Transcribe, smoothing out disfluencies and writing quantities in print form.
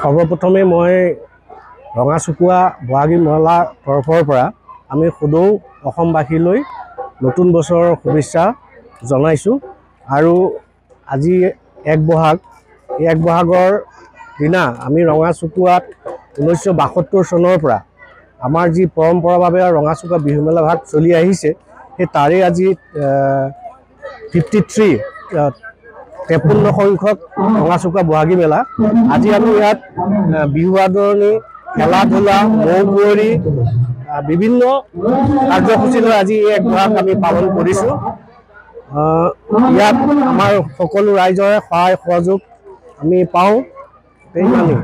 সৰ্বপ্ৰথমে মই ৰঙাচুকুৱা বহাগী মেলা তৰফৰ পৰা আমি সদৌ অসমবাসীলৈ নতুন বছৰৰ শুভেচ্ছা জনাইছোঁ। আৰু আজি 1 বহাগ, এই 1 বহাগৰ দিনা আমি ৰঙাচুকুৱাত 1972 চনৰ পৰা আমাৰ যি পৰম্পৰাভাৱে ৰঙাচুকুৱা বিহু মেলা ভাগ চলি আহিছে, সেই তাৰে আজি 53 সংখ্যক ৰঙাচুকুৱা বহাগী মেলা। আজি আমি ইয়াত বিহু আদৰণি, খেলা ধূলা, মৌ কুঁৱৰী, বিভিন্ন কাৰ্যসূচী লৈ আজি 1 বহাগ আমি পালন কৰিছোঁ। ইয়াত আমাৰ সকলো ৰাইজৰে সহায় সহযোগ আমি পাওঁ, ইমানেই।